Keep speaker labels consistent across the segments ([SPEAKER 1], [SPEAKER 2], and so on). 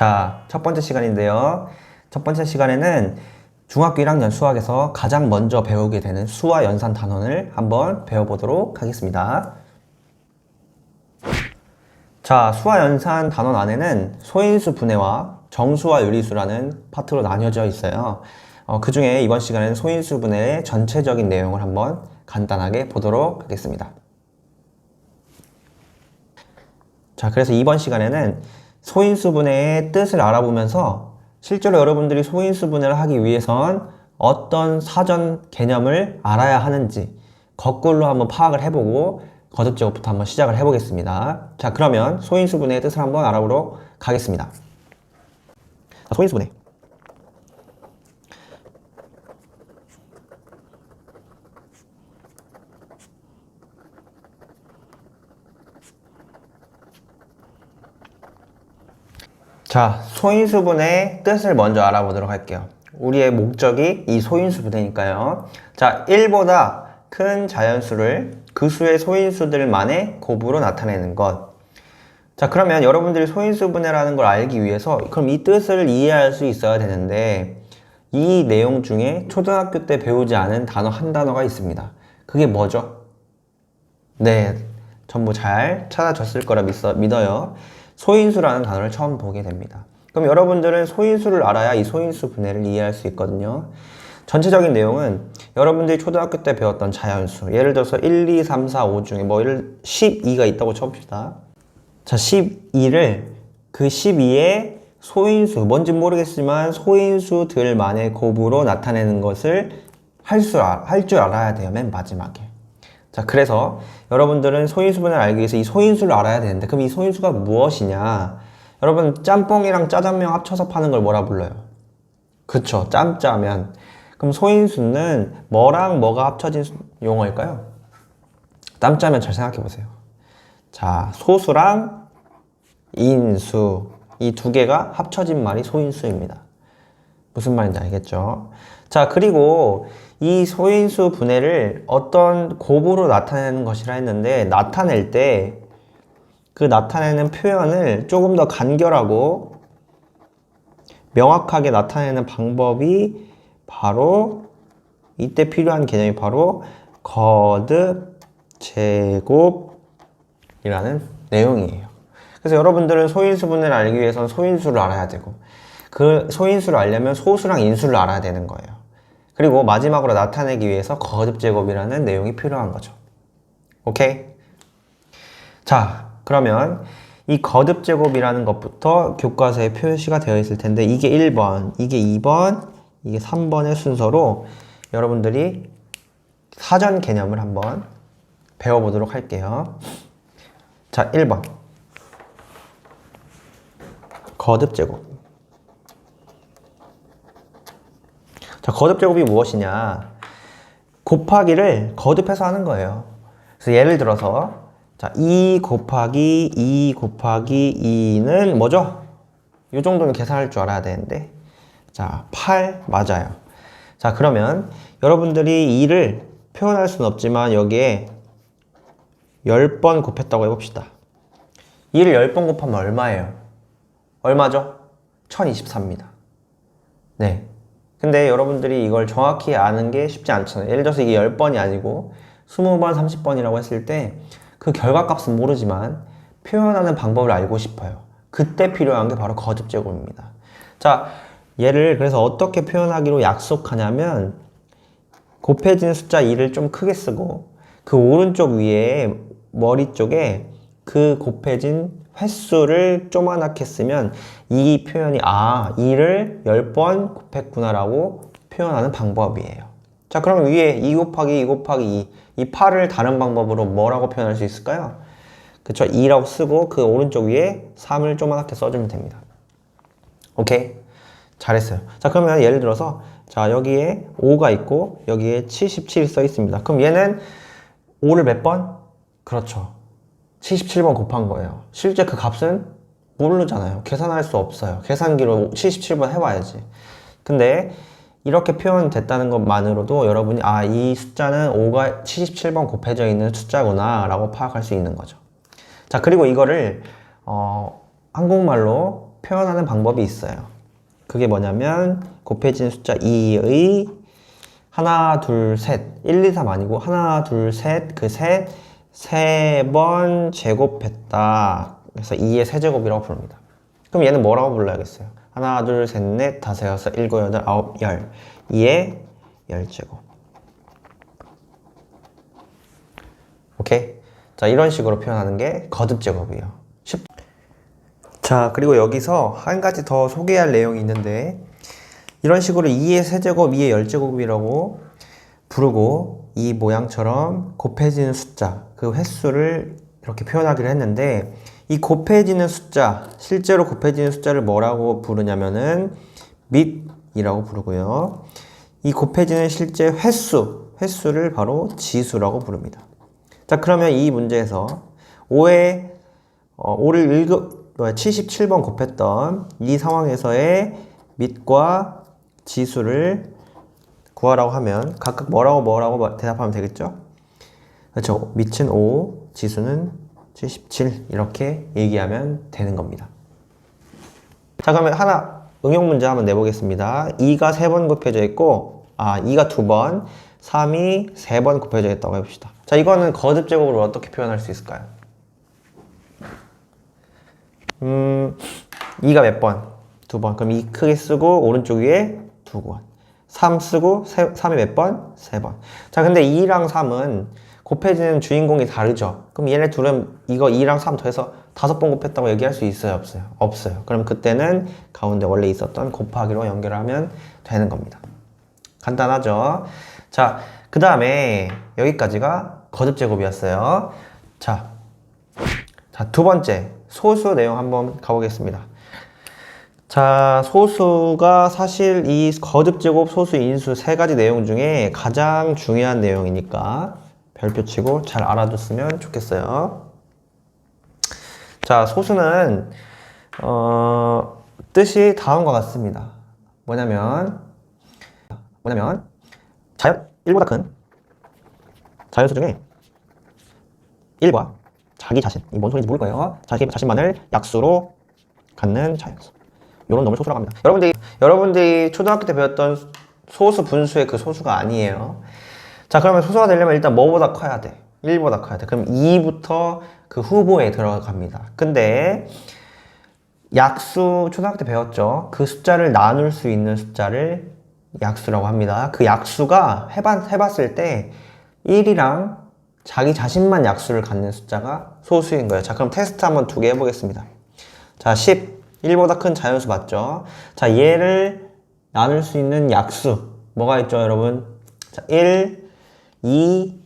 [SPEAKER 1] 자, 첫 번째 시간인데요. 첫 번째 시간에는 중학교 1학년 수학에서 가장 먼저 배우게 되는 수와 연산 단원을 한번 배워보도록 하겠습니다. 자, 수와 연산 단원 안에는 소인수 분해와 정수와 유리수라는 파트로 나뉘어져 있어요. 그 중에 이번 시간에는 소인수 분해의 전체적인 내용을 한번 간단하게 보도록 하겠습니다. 자, 그래서 이번 시간에는 소인수 분해의 뜻을 알아보면서 실제로 여러분들이 소인수 분해를 하기 위해선 어떤 사전 개념을 알아야 하는지 거꾸로 한번 파악을 해보고 거듭 제곱부터 한번 시작을 해보겠습니다. 자, 그러면 소인수 분해의 뜻을 한번 알아보도록 가겠습니다. 자, 소인수 분해. 자, 소인수 분해의 뜻을 먼저 알아보도록 할게요. 우리의 목적이 이 소인수 분해니까요. 자, 1보다 큰 자연수를 그 수의 소인수들만의 곱으로 나타내는 것. 자, 그러면 여러분들이 소인수 분해라는 걸 알기 위해서 그럼 이 뜻을 이해할 수 있어야 되는데 이 내용 중에 초등학교 때 배우지 않은 단어 한 단어가 있습니다. 그게 뭐죠? 네, 전부 잘 찾아졌을 거라 믿어요. 소인수라는 단어를 처음 보게 됩니다. 그럼 여러분들은 소인수를 알아야 이 소인수 분해를 이해할 수 있거든요. 전체적인 내용은 여러분들이 초등학교 때 배웠던 자연수, 예를 들어서 1, 2, 3, 4, 5 중에 뭐 12가 있다고 쳐봅시다. 자, 12를 그 12의 소인수, 뭔지 모르겠지만 소인수들만의 곱으로 나타내는 것을 할 줄 알아야 돼요. 맨 마지막에. 자, 그래서 여러분들은 소인수 분해를 알기 위해서 이 소인수를 알아야 되는데 그럼 이 소인수가 무엇이냐? 여러분 짬뽕이랑 짜장면 합쳐서 파는 걸 뭐라 불러요? 그쵸, 짬짜면. 그럼 소인수는 뭐랑 뭐가 합쳐진 용어일까요? 짬짜면 잘 생각해 보세요. 자, 소수랑 인수, 이 두 개가 합쳐진 말이 소인수입니다. 무슨 말인지 알겠죠? 자, 그리고 이 소인수 분해를 어떤 곱으로 나타내는 것이라 했는데 나타낼 때 그 나타내는 표현을 조금 더 간결하고 명확하게 나타내는 방법이 바로 이때 필요한 개념이 바로 거듭 제곱이라는 내용이에요. 그래서 여러분들은 소인수 분해를 알기 위해서는 소인수를 알아야 되고 그 소인수를 알려면 소수랑 인수를 알아야 되는 거예요. 그리고 마지막으로 나타내기 위해서 거듭 제곱이라는 내용이 필요한 거죠. 오케이? 자, 그러면 이 거듭 제곱이라는 것부터 교과서에 표시가 되어 있을 텐데 이게 1번, 이게 2번, 이게 3번의 순서로 여러분들이 사전 개념을 한번 배워보도록 할게요. 자, 1번 거듭 제곱. 자, 거듭 제곱이 무엇이냐? 곱하기를 거듭해서 하는 거예요. 그래서 예를 들어서 자, 2 곱하기 2 곱하기 2는 뭐죠? 이 정도는 계산할 줄 알아야 되는데 자, 8 맞아요. 자, 그러면 여러분들이 2를 표현할 수는 없지만 여기에 10번 곱했다고 해봅시다. 2를 10번 곱하면 얼마예요? 얼마죠? 1024입니다. 네. 근데 여러분들이 이걸 정확히 아는 게 쉽지 않잖아요. 예를 들어서 이게 10번이 아니고 20번, 30번이라고 했을 때 그 결과값은 모르지만 표현하는 방법을 알고 싶어요. 그때 필요한 게 바로 거듭 제곱입니다. 자, 얘를 그래서 어떻게 표현하기로 약속하냐면 곱해진 숫자 2를 좀 크게 쓰고 그 오른쪽 위에 머리 쪽에 그 곱해진 횟수를 조그맣게 쓰면 이 표현이 2를 10번 곱했구나 라고 표현하는 방법이에요. 자, 그럼 위에 2 곱하기 2 곱하기 2, 이 8을 다른 방법으로 뭐라고 표현할 수 있을까요? 그쵸, 2라고 쓰고 그 오른쪽 위에 3을 조그맣게 써주면 됩니다. 오케이? 잘했어요. 자, 그러면 예를 들어서 자, 여기에 5가 있고 여기에 77이 써 있습니다. 그럼 얘는 5를 몇 번? 그렇죠, 77번 곱한 거예요. 실제 그 값은 모르잖아요. 계산할 수 없어요. 계산기로 77번 해봐야지. 근데 이렇게 표현됐다는 것만으로도 여러분이 이 숫자는 5가 77번 곱해져 있는 숫자구나 라고 파악할 수 있는 거죠. 자, 그리고 이거를 한국말로 표현하는 방법이 있어요. 그게 뭐냐면 곱해지는 숫자 2의 하나, 둘, 셋 1, 2, 3 아니고 하나, 둘, 셋 그 셋 세 번 제곱했다. 그래서 2의 세제곱이라고 부릅니다. 그럼 얘는 뭐라고 불러야겠어요? 하나, 둘, 셋, 넷, 다섯, 여섯, 일곱, 여덟, 아홉, 열 2의 열제곱. 오케이? 자, 이런 식으로 표현하는 게 거듭제곱이에요. 자, 그리고 여기서 한 가지 더 소개할 내용이 있는데 이런 식으로 2의 세제곱, 2의 열제곱이라고 부르고 이 모양처럼 곱해지는 숫자, 그 횟수를 이렇게 표현하기로 했는데 이 곱해지는 숫자, 실제로 곱해지는 숫자를 뭐라고 부르냐면은 밑이라고 부르고요. 이 곱해지는 실제 횟수를 바로 지수라고 부릅니다. 자, 그러면 이 문제에서 5를 77번 곱했던 이 상황에서의 밑과 지수를 구하라고 하면 각각 뭐라고 대답하면 되겠죠? 그렇죠. 밑은 5, 지수는 77 이렇게 얘기하면 되는 겁니다. 자, 그러면 하나 응용 문제 한번 내보겠습니다. 2가 3번 곱해져 있고 2가 2번, 3이 3번 곱해져 있다고 해봅시다. 자, 이거는 거듭제곱으로 어떻게 표현할 수 있을까요? 2가 몇 번? 2번. 그럼 2 크게 쓰고 오른쪽 위에 두고 3 쓰고 3이 몇 번? 3번. 자, 근데 2랑 3은 곱해지는 주인공이 다르죠. 그럼 얘네 둘은 이거 2랑 3 더해서 5번 곱했다고 얘기할 수 있어요? 없어요? 없어요. 그럼 그때는 가운데 원래 있었던 곱하기로 연결하면 되는 겁니다. 간단하죠? 자, 그 다음에 여기까지가 거듭제곱이었어요. 자, 두 번째 소수 내용 한번 가보겠습니다. 자, 소수가 사실 이 거듭제곱, 소수, 인수 세 가지 내용 중에 가장 중요한 내용이니까 별표 치고 잘 알아뒀으면 좋겠어요. 자, 소수는 뜻이 다음과 같습니다. 뭐냐면 1보다 큰 자연수 중에 1과 자기 자신, 이 뭔 소리인지 모를 거예요. 자기 자신만을 약수로 갖는 자연수. 이런 놈을 소수라고 합니다. 여러분들이 초등학교 때 배웠던 소수 분수의 그 소수가 아니에요. 자, 그러면 소수가 되려면 일단 뭐보다 커야 돼? 1보다 커야 돼. 그럼 2부터 그 후보에 들어갑니다. 근데 약수 초등학교 때 배웠죠? 그 숫자를 나눌 수 있는 숫자를 약수라고 합니다. 그 약수가 해봤을 때 1이랑 자기 자신만 약수를 갖는 숫자가 소수인 거예요. 자, 그럼 테스트 한번 2개 해보겠습니다. 자, 10. 1보다 큰 자연수 맞죠? 자, 얘를 나눌 수 있는 약수 뭐가 있죠, 여러분? 자, 1, 2,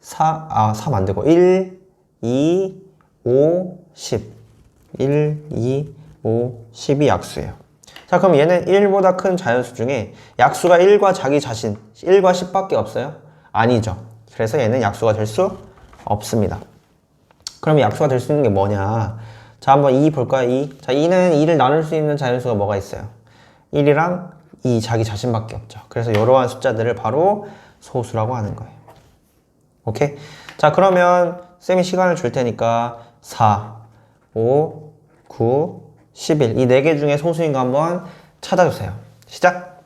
[SPEAKER 1] 3 안 되고 1, 2, 5, 10 1, 2, 5, 10이 약수예요. 자, 그럼 얘는 1보다 큰 자연수 중에 약수가 1과 자기 자신 1과 10밖에 없어요? 아니죠. 그래서 얘는 약수가 될 수 없습니다. 그럼 약수가 될 수 있는 게 뭐냐? 자, 한번 2 볼까요? 2. 자, 2는 2를 나눌 수 있는 자연수가 뭐가 있어요? 1이랑 2 자기 자신밖에 없죠. 그래서 이러한 숫자들을 바로 소수라고 하는 거예요. 오케이? 자, 그러면 쌤이 시간을 줄 테니까 4, 5, 9, 11 이 4개 중에 소수인 거 한번 찾아주세요. 시작!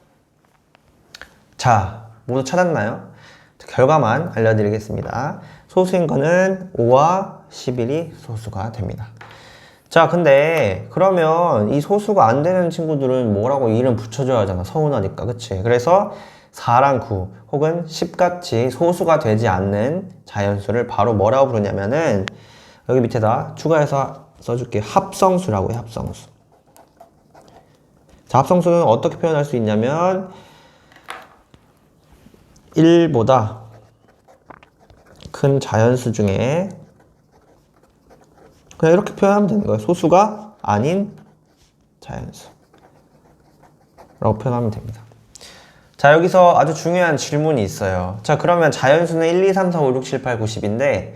[SPEAKER 1] 자, 모두 찾았나요? 결과만 알려드리겠습니다. 소수인 거는 5와 11이 소수가 됩니다. 자, 근데 그러면 이 소수가 안 되는 친구들은 뭐라고 이름 붙여줘야 하잖아. 서운하니까. 그치? 그래서 4랑 9 혹은 10같이 소수가 되지 않는 자연수를 바로 뭐라고 부르냐면은 여기 밑에다 추가해서 써줄게. 합성수라고 해. 합성수. 자, 합성수는 어떻게 표현할 수 있냐면 1보다 큰 자연수 중에 그냥 이렇게 표현하면 되는 거예요. 소수가 아닌 자연수 라고 표현하면 됩니다. 자, 여기서 아주 중요한 질문이 있어요. 자, 그러면 자연수는 1, 2, 3, 4, 5, 6, 7, 8, 9, 10인데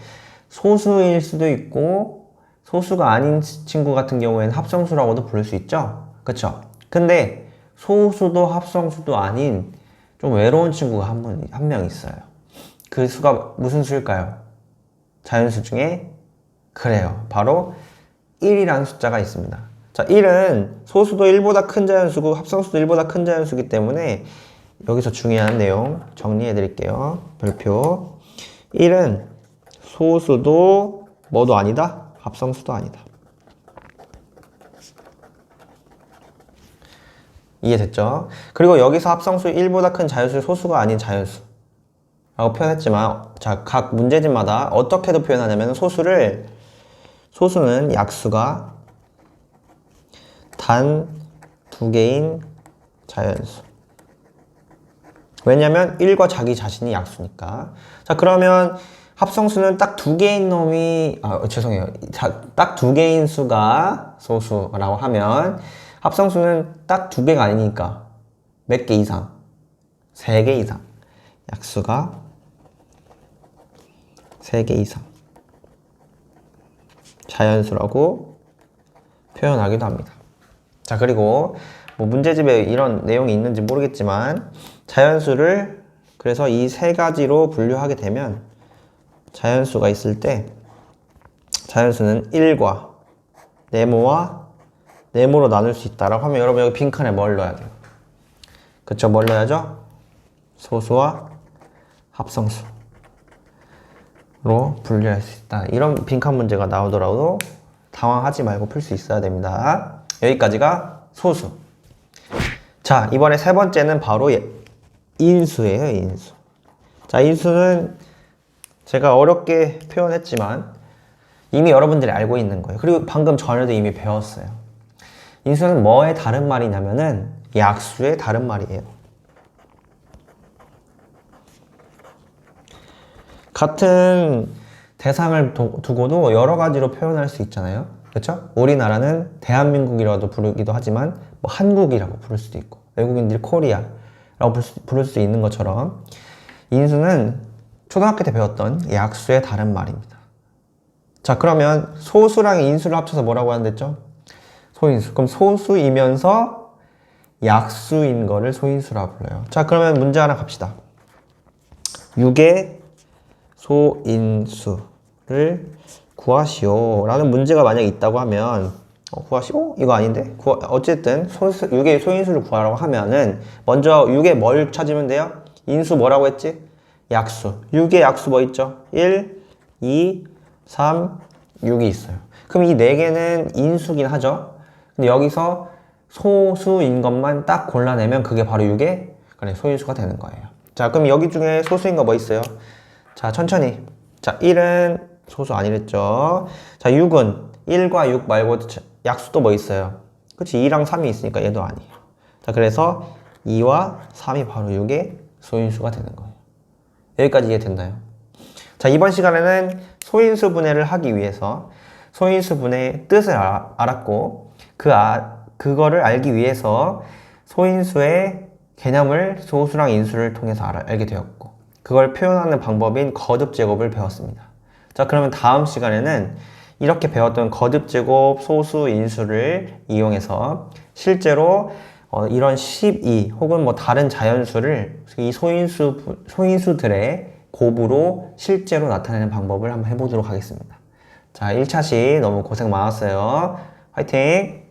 [SPEAKER 1] 소수일 수도 있고 소수가 아닌 친구 같은 경우에는 합성수라고도 부를 수 있죠? 그쵸? 근데 소수도 합성수도 아닌 좀 외로운 친구가 한 명 있어요. 그 수가 무슨 수일까요? 자연수 중에 그래요. 바로 1이라는 숫자가 있습니다. 자, 1은 소수도 1보다 큰 자연수고 합성수도 1보다 큰 자연수이기 때문에 여기서 중요한 내용 정리해 드릴게요. 별표. 1은 소수도 뭐도 아니다? 합성수도 아니다. 이해됐죠? 그리고 여기서 합성수 1보다 큰 자연수 소수가 아닌 자연수 라고 표현했지만, 자, 각 문제집마다 어떻게도 표현하냐면 소수는 약수가 단 2개인 자연수. 왜냐면 1과 자기 자신이 약수니까. 자, 그러면 합성수는 딱 2개인 놈이, 죄송해요. 딱 2개인 수가 소수라고 하면 합성수는 딱 2개가 아니니까 몇 개 이상? 3개 이상. 약수가 3개 이상. 자연수라고 표현하기도 합니다. 자, 그리고 뭐 문제집에 이런 내용이 있는지 모르겠지만 자연수를 그래서 이 3가지로 분류하게 되면 자연수가 있을 때 자연수는 1과 네모와 네모로 나눌 수 있다라고 하면 여러분 여기 빈칸에 뭘 넣어야 돼요? 그쵸? 뭘 넣어야죠? 소수와 합성수로 분류할 수 있다. 이런 빈칸 문제가 나오더라도 당황하지 말고 풀 수 있어야 됩니다. 여기까지가 소수. 자, 이번에 세 번째는 바로 인수예요, 인수. 자, 인수는 제가 어렵게 표현했지만 이미 여러분들이 알고 있는 거예요. 그리고 방금 전에도 이미 배웠어요. 인수는 뭐의 다른 말이냐면은 약수의 다른 말이에요. 같은 대상을 두고도 여러 가지로 표현할 수 있잖아요. 그렇죠? 우리나라는 대한민국이라고 부르기도 하지만 뭐 한국이라고 부를 수도 있고 외국인들이 코리아라고 부를 수 있는 것처럼 인수는 초등학교 때 배웠던 약수의 다른 말입니다. 자, 그러면 소수랑 인수를 합쳐서 뭐라고 한댔죠? 소인수. 그럼 소수이면서 약수인 거를 소인수라고 불러요. 자, 그러면 문제 하나 갑시다. 6의 소인수를 구하시오 라는 문제가 만약에 있다고 하면 구하시오? 이거 아닌데? 어쨌든 6의 소인수를 구하라고 하면은 먼저 6의 뭘 찾으면 돼요? 인수 뭐라고 했지? 약수. 6의 약수 뭐 있죠? 1, 2, 3, 6이 있어요. 그럼 이 4개는 인수긴 하죠? 근데 여기서 소수인 것만 딱 골라내면 그게 바로 6의 소인수가 되는 거예요. 자, 그럼 여기 중에 소수인 거 뭐 있어요? 자, 천천히. 자, 1은 소수 아니랬죠? 자, 6은 1과 6 말고 약수도 뭐 있어요? 그치? 2랑 3이 있으니까 얘도 아니에요. 자, 그래서 2와 3이 바로 6의 소인수가 되는 거예요. 여기까지 이해됐나요? 자, 이번 시간에는 소인수 분해를 하기 위해서 소인수 분해의 뜻을 알았고 그거를 알기 위해서 소인수의 개념을 소수랑 인수를 통해서 알게 되었고 그걸 표현하는 방법인 거듭 제곱을 배웠습니다. 자, 그러면 다음 시간에는 이렇게 배웠던 거듭 제곱, 소수, 인수를 이용해서 실제로 이런 12 혹은 뭐 다른 자연수를 이 소인수들의 곱으로 실제로 나타내는 방법을 한번 해보도록 하겠습니다. 자, 1차시 너무 고생 많았어요. 화이팅!